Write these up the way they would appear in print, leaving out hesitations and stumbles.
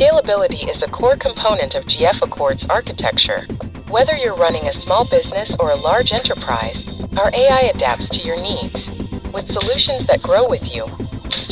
Scalability is a core component of GF-ACCORDAI's architecture. Whether you're running a small business or a large enterprise, our AI adapts to your needs. With solutions that grow with you,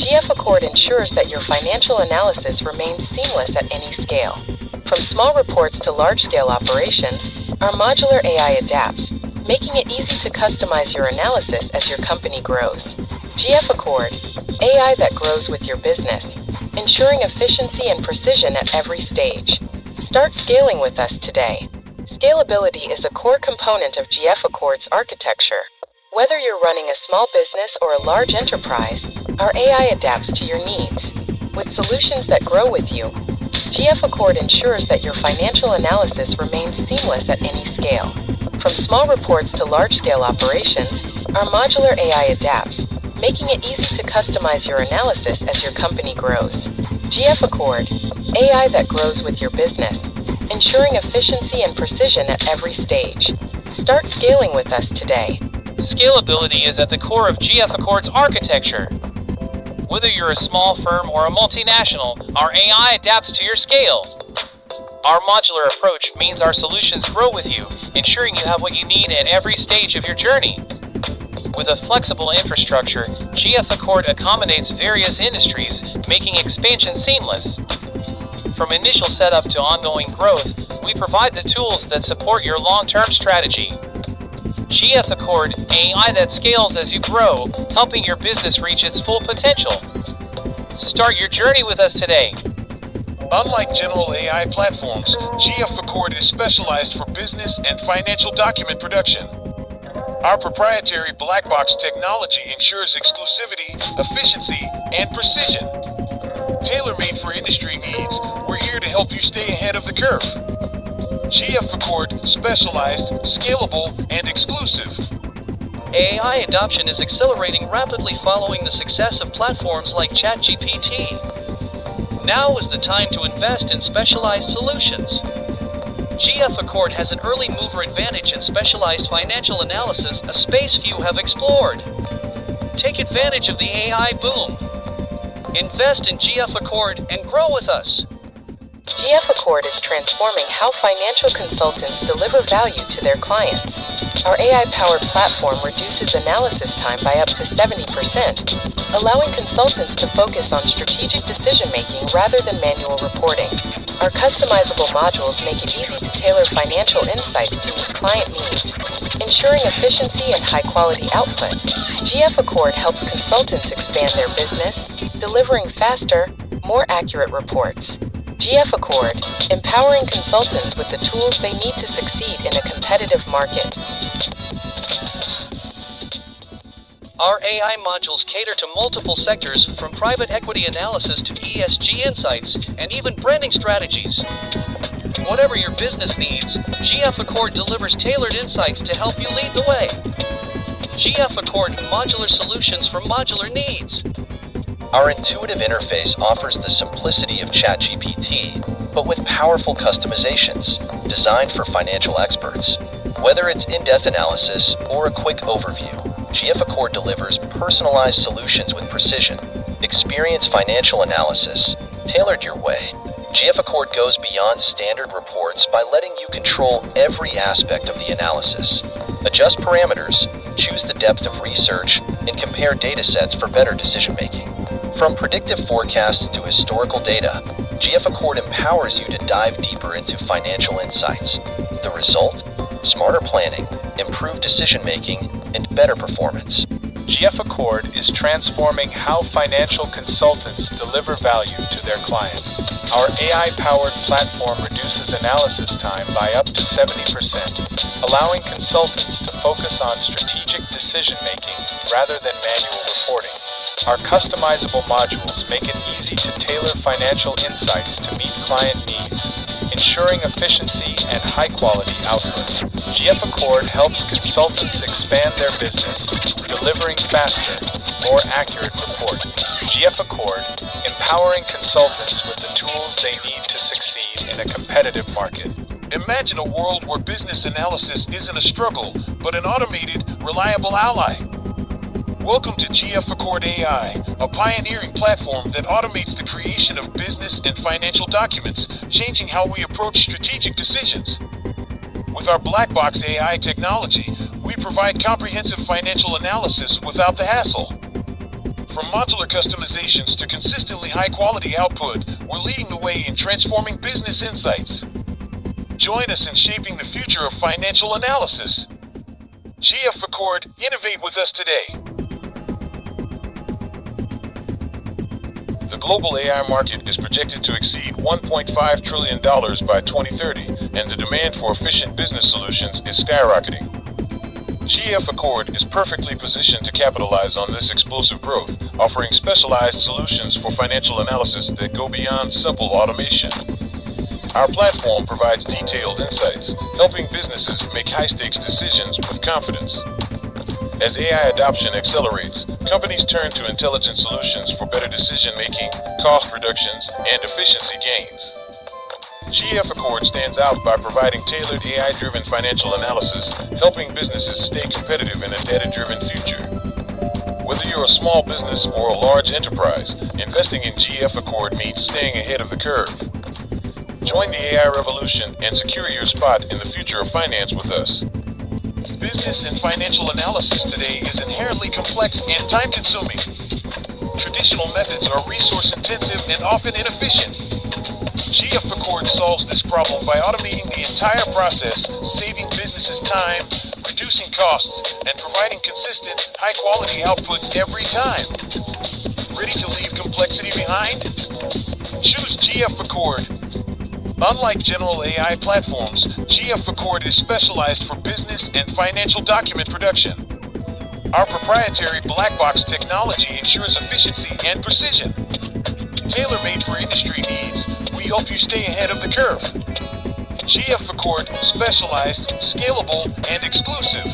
GF-ACCORD ensures that your financial analysis remains seamless at any scale. From small reports to large-scale operations, our modular AI adapts, making it easy to customize your analysis as your company grows. GF-ACCORD, AI that grows with your business, ensuring efficiency and precision at every stage. Start scaling with us today. Scalability is a core component of GF-ACCORDAI's architecture. Whether you're running a small business or a large enterprise, our AI adapts to your needs. With solutions that grow with you, GF-ACCORD ensures that your financial analysis remains seamless at any scale. From small reports to large-scale operations, our modular AI adapts, making it easy to customize your analysis as your company grows. GF-ACCORD, AI that grows with your business, ensuring efficiency and precision at every stage. Start scaling with us today. Scalability is at the core of GF-ACCORDAI's architecture. Whether you're a small firm or a multinational, our AI adapts to your scale. Our modular approach means our solutions grow with you, ensuring you have what you need at every stage of your journey. With a flexible infrastructure, GF-ACCORD accommodates various industries, making expansion seamless. From initial setup to ongoing growth, we provide the tools that support your long-term strategy. GF-ACCORD, AI that scales as you grow, helping your business reach its full potential. Start your journey with us today. Unlike general AI platforms, GF-ACCORD is specialized for business and financial document production. Our proprietary black box technology ensures exclusivity, efficiency, and precision. Tailor-made for industry needs, we're here to help you stay ahead of the curve. GF-ACCORD, specialized, scalable, and exclusive. AI adoption is accelerating rapidly following the success of platforms like ChatGPT. Now is the time to invest in specialized solutions. GF-ACCORD has an early mover advantage in specialized financial analysis, a space few have explored. Take advantage of the AI boom. Invest in GF-ACCORD and grow with us. GF-ACCORD is transforming how financial consultants deliver value to their clients. Our AI-powered platform reduces analysis time by up to 70%, allowing consultants to focus on strategic decision-making rather than manual reporting. Our customizable modules make it easy to tailor financial insights to meet client needs, ensuring efficiency and high-quality output. GF-ACCORD helps consultants expand their business, delivering faster, more accurate reports. GF-ACCORD, empowering consultants with the tools they need to succeed in a competitive market. Our AI modules cater to multiple sectors, from private equity analysis to ESG insights, and even branding strategies. Whatever your business needs, GF-ACCORD delivers tailored insights to help you lead the way. GF-ACCORD, modular solutions for modular needs. Our intuitive interface offers the simplicity of ChatGPT, but with powerful customizations, designed for financial experts. Whether it's in-depth analysis or a quick overview, GF-ACCORD delivers personalized solutions with precision. Experience financial analysis, tailored your way. GF-ACCORD goes beyond standard reports by letting you control every aspect of the analysis. Adjust parameters, choose the depth of research, and compare datasets for better decision-making. From predictive forecasts to historical data, GF-ACCORD empowers you to dive deeper into financial insights. The result? Smarter planning, improved decision-making, and better performance. GF-ACCORD is transforming how financial consultants deliver value to their client. Our AI-powered platform reduces analysis time by up to 70%, allowing consultants to focus on strategic decision-making rather than manual reporting. Our customizable modules make it easy to tailor financial insights to meet client needs, ensuring efficiency and high-quality output. GF-ACCORD helps consultants expand their business, delivering faster, more accurate reporting. GF-ACCORD, empowering consultants with the tools they need to succeed in a competitive market. Imagine a world where business analysis isn't a struggle, but an automated, reliable ally. Welcome to GF-ACCORDAI, a pioneering platform that automates the creation of business and financial documents, changing how we approach strategic decisions. With our black box AI technology, we provide comprehensive financial analysis without the hassle. From modular customizations to consistently high-quality output, we're leading the way in transforming business insights. Join us in shaping the future of financial analysis. GF-Accord, innovate with us today. The global AI market is projected to exceed $1.5 trillion by 2030, and the demand for efficient business solutions is skyrocketing. GF-Accord is perfectly positioned to capitalize on this explosive growth, offering specialized solutions for financial analysis that go beyond simple automation. Our platform provides detailed insights, helping businesses make high-stakes decisions with confidence. As AI adoption accelerates, companies turn to intelligent solutions for better decision-making, cost reductions, and efficiency gains. GF-Accord stands out by providing tailored AI-driven financial analysis, helping businesses stay competitive in a data-driven future. Whether you're a small business or a large enterprise, investing in GF-Accord means staying ahead of the curve. Join the AI revolution and secure your spot in the future of finance with us. Business and financial analysis today is inherently complex and time-consuming. Traditional methods are resource-intensive and often inefficient. GF-Accord solves this problem by automating the entire process, saving businesses time, reducing costs, and providing consistent, high-quality outputs every time. Ready to leave complexity behind? Choose GF-Accord. Unlike general AI platforms, GF-Accord is specialized for business and financial document production. Our proprietary black box technology ensures efficiency and precision. Tailor-made for industry needs, we help you stay ahead of the curve. GF-Accord, specialized, scalable, and exclusive.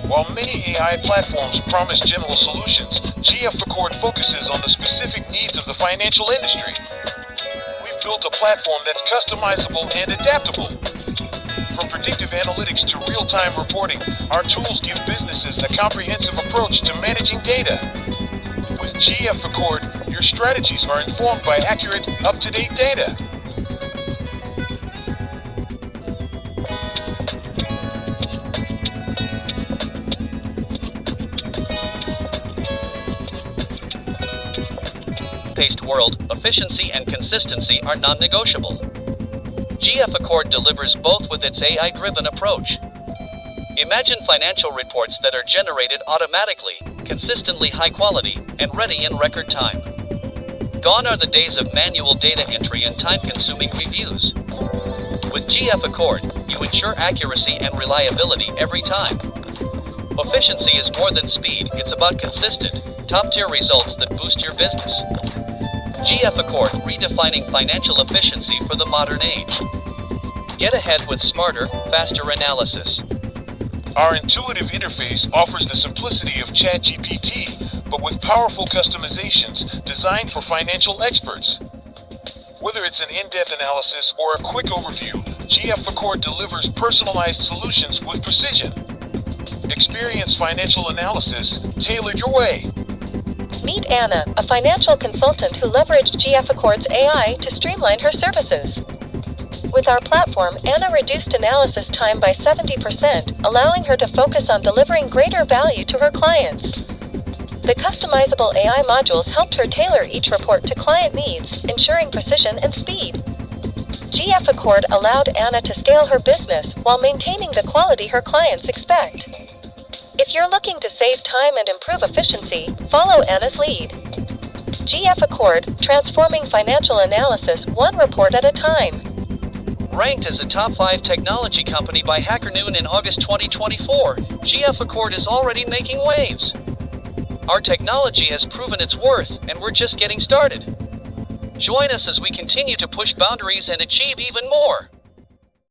While many AI platforms promise general solutions, GF-Accord focuses on the specific needs of the financial industry. Built a platform that's customizable and adaptable. From predictive analytics to real-time reporting, our tools give businesses a comprehensive approach to managing data. With GF-Accord, your strategies are informed by accurate, up-to-date data. Paced world, efficiency and consistency are non-negotiable. GF-Accord delivers both with its AI-driven approach. Imagine financial reports that are generated automatically, consistently high quality, and ready in record time. Gone are the days of manual data entry and time-consuming reviews. With GF-Accord, you ensure accuracy and reliability every time. Efficiency is more than speed, it's about consistent, top-tier results that boost your business. GF-Accord, redefining financial efficiency for the modern age. Get ahead with smarter, faster analysis. Our intuitive interface offers the simplicity of ChatGPT, but with powerful customizations designed for financial experts. Whether it's an in-depth analysis or a quick overview, GF-Accord delivers personalized solutions with precision. Experience financial analysis tailored your way. Meet Anna, a financial consultant who leveraged GF-Accord's AI to streamline her services. With our platform, Anna reduced analysis time by 70%, allowing her to focus on delivering greater value to her clients. The customizable AI modules helped her tailor each report to client needs, ensuring precision and speed. GF-Accord allowed Anna to scale her business while maintaining the quality her clients expect. If you're looking to save time and improve efficiency, follow Anna's lead. GF-Accord, transforming financial analysis one report at a time. Ranked as a top 5 technology company by Hackernoon in August 2024, GF-Accord is already making waves. Our technology has proven its worth, and we're just getting started. Join us as we continue to push boundaries and achieve even more.